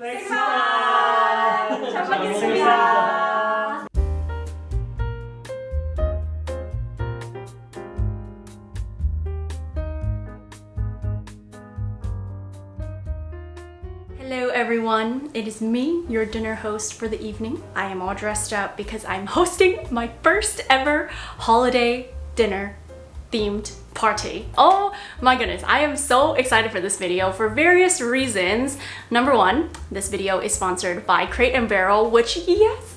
Festive! 잘 먹겠습니다. Hello everyone, it is me, your dinner host for the evening. I am all dressed up because I'm hosting my first ever holiday dinner themed party. Oh my goodness, I am so excited for this video for various reasons. Number one, this video is sponsored by Crate & Barrel, which, yes,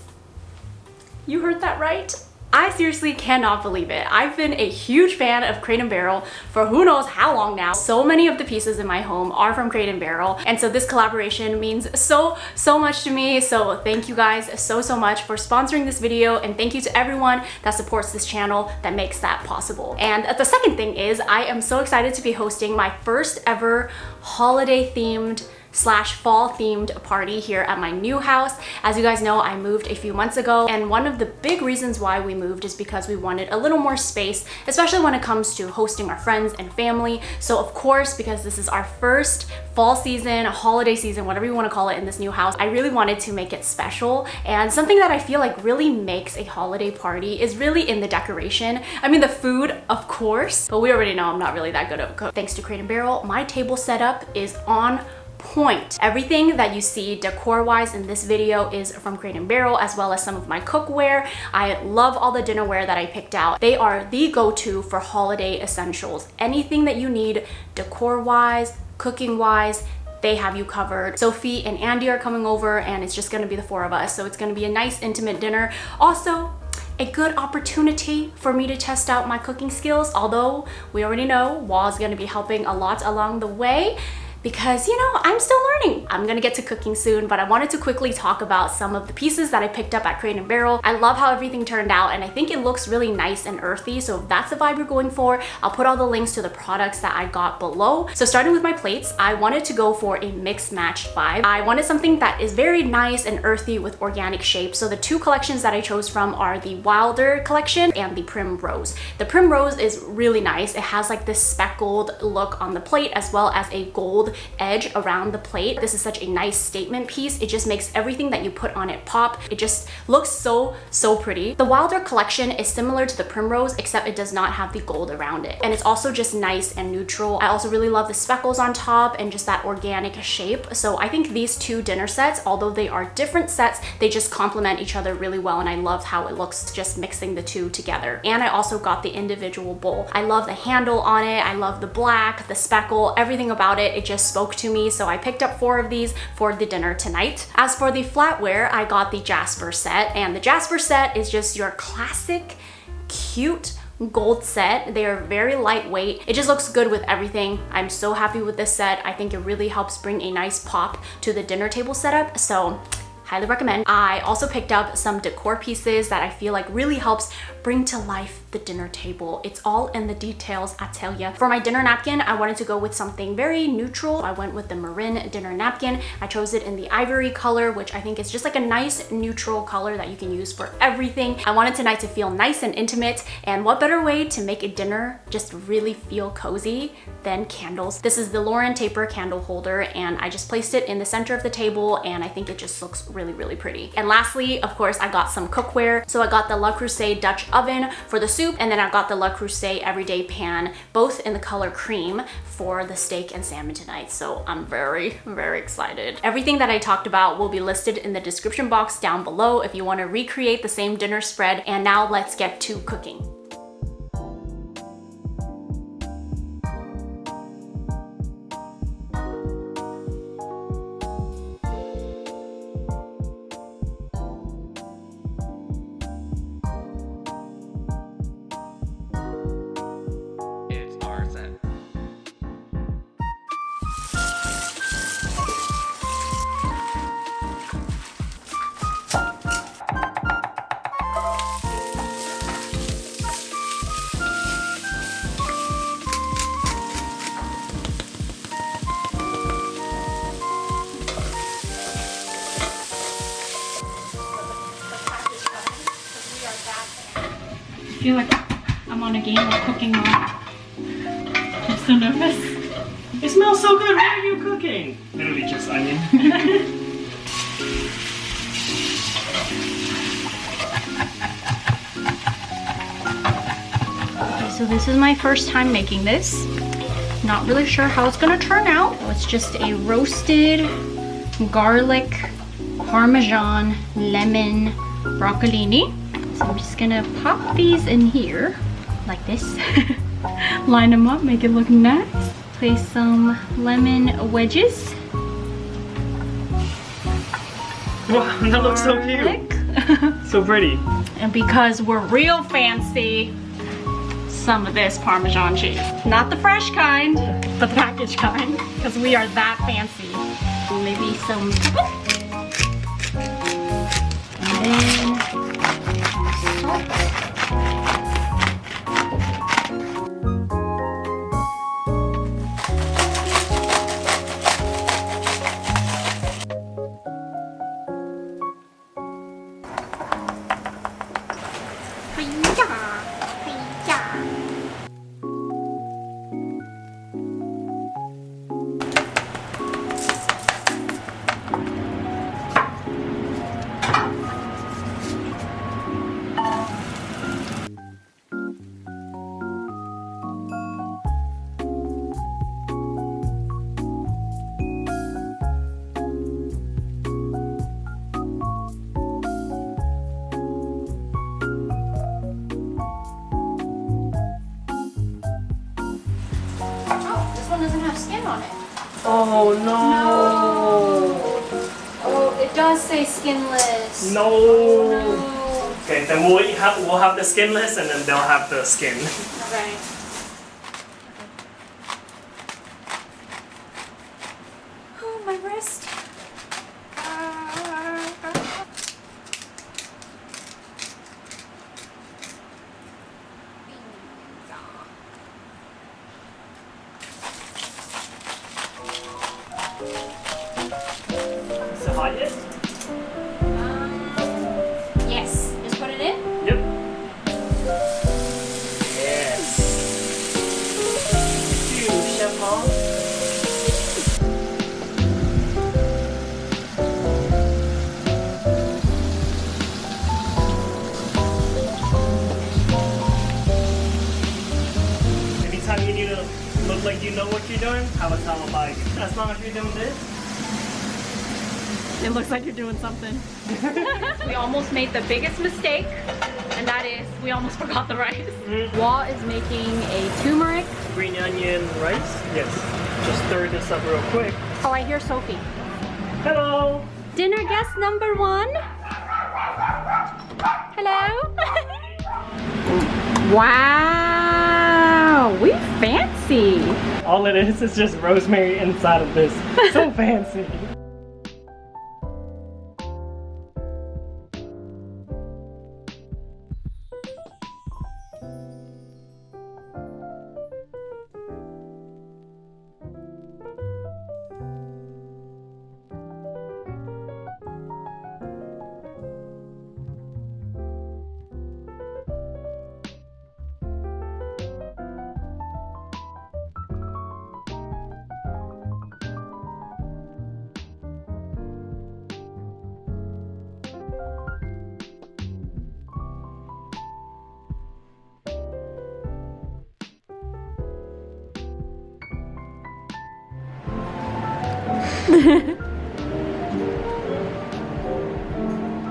you heard that right. I seriously cannot believe it. I've been a huge fan of Crate & Barrel for who knows how long now. So many of the pieces in my home are from Crate & Barrel, and so this collaboration means so much to me. So thank you guys so much for sponsoring this video, and thank you to everyone that supports this channel that makes that possible. And the second thing is I am so excited to be hosting my first ever holiday themed / fall themed party here at my new house. As you guys know, I moved a few months ago, and one of the big reasons why we moved is because we wanted a little more space, especially when it comes to hosting our friends and family. So of course, because this is our first fall season, holiday season, whatever you want to call it, in this new house, I really wanted to make it special. And something that I feel like really makes a holiday party is really in the decoration. I mean, the food, of course, but we already know I'm not really that good at cooking. Thanks to Crate & Barrel, my table setup is on point. Everything that you see decor wise in this video is from Crate & Barrel, as well as some of my cookware. I love all the dinnerware that I picked out. They are the go-to for holiday essentials. Anything that you need decor wise, cooking wise, they have you covered. Sophie and Andy are coming over, and it's just gonna be the four of us, so it's gonna be a nice intimate dinner. Also, a good opportunity for me to test out my cooking skills, although we already know Wa's gonna be helping a lot along the way, because, you know, I'm still learning. I'm gonna get to cooking soon, but I wanted to quickly talk about some of the pieces that I picked up at Crate & Barrel. I love how everything turned out, and I think it looks really nice and earthy, so if that's the vibe you're going for, I'll put all the links to the products that I got below. So starting with my plates, I wanted to go for a mix match vibe. I wanted something that is very nice and earthy with organic shapes. So the two collections that I chose from are the Wilder collection and the Primrose. The Primrose is really nice. It has like this speckled look on the plate, as well as a gold edge around the plate. This is such a nice statement piece. It just makes everything that you put on it pop. It just looks so pretty. The Wilder collection is similar to the Primrose, except it does not have the gold around it, and it's also just nice and neutral. I also really love the speckles on top and just that organic shape. So I think these two dinner sets, although they are different sets, they just complement each other really well, and I love how it looks just mixing the two together. And I also got the individual bowl. I love the handle on it. I love the black, the speckle, everything about it. It just spoke to me, so I picked up 4 of these for the dinner tonight. As for the flatware, I got the Jasper set, and the Jasper set is just your classic cute gold set. They are very lightweight. It just looks good with everything. I'm so happy with this set. I think it really helps bring a nice pop to the dinner table setup, so highly recommend. I also picked up some decor pieces that I feel like really helps bring to life the dinner table. It's all in the details, I tell ya. For my dinner napkin, I wanted to go with something very neutral. I went with the Marin dinner napkin. I chose it in the ivory color, which I think is just like a nice neutral color that you can use for everything. I wanted tonight to feel nice and intimate, and what better way to make a dinner just really feel cozy than candles. This is the Lauren Taper candle holder, and I just placed it in the center of the table, and I think it just looks really pretty. And lastly, of course, I got some cookware. So I got the Le Creuset Dutch oven for the soup, and then I got the Le Creuset everyday pan, both in the color cream, for the steak and salmon tonight. So I'm very excited. Everything that I talked about will be listed in the description box down below if you want to recreate the same dinner spread. And now let's get to cooking. I feel like I'm on a game of cooking mode. I'm so nervous. It smells so good. What are you cooking? Literally just onion. So this is my first time making this. Not really sure how it's gonna turn out. It's just a roasted garlic, parmesan, lemon, broccolini. So I'm just gonna pop these in here like this. Line them up, make it look nice. Place some lemon wedges. Wow, that looks so cute. So pretty. And because we're real fancy, some of this Parmesan cheese. Not the fresh kind, but the packaged kind, because we are that fancy. Maybe some and then salt. Doesn't have skin on it. Oh no. Oh, it does say skinless. No. No. Okay, then we'll have the skinless and then they'll have the skin. Okay. Oh, my wrist. Is it hot yet? Yes. Just put it in? Yep. Yes. Thank you, Chef Hoang. Anytime you need to look like you know what you're doing, have a towel by you. As long as you're doing this. It looks like you're doing something. We almost made the biggest mistake, and that is we almost forgot the rice. Wah is making a turmeric. Green onion rice? Yes. Just stir this up real quick. Oh, I hear Sophie. Hello! Dinner guest number 1. Hello? Wow, we fancy. All it is just rosemary inside of this. So fancy.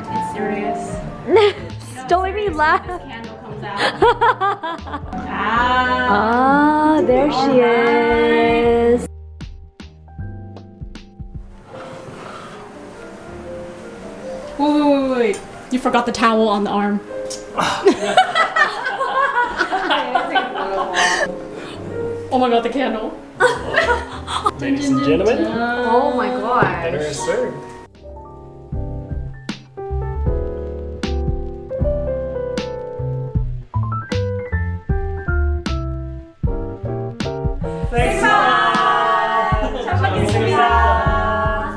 It's serious. Don't make me laugh. Candle comes out. Ah, there she is. Wait. You forgot the towel on the arm. Oh my god, the candle. Ladies and gentlemen, Oh my god. dinner is served. Thanks,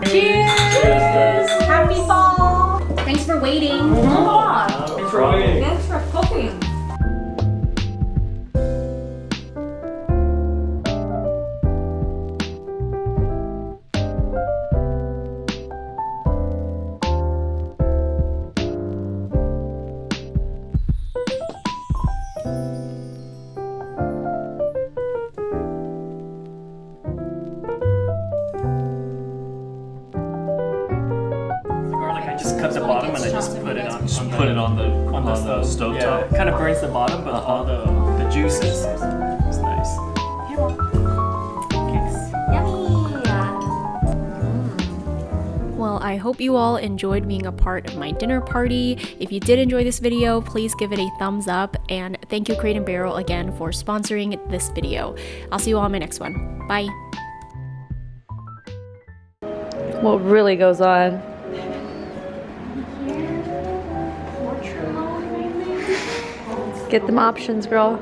Cheers! Happy fall! Thanks for waiting. Thanks for waiting. Thanks for cooking. cut the bottom and I just put it on. Just put it on the stove Yeah, top. it kind of burns the bottom, but all the juices. It's nice. Well, I hope you all enjoyed being a part of my dinner party. If you did enjoy this video, please give it a thumbs up, and thank you Crate & Barrel again for sponsoring this video. I'll see you all in my next one. Bye! What really goes on? Get them options, girl.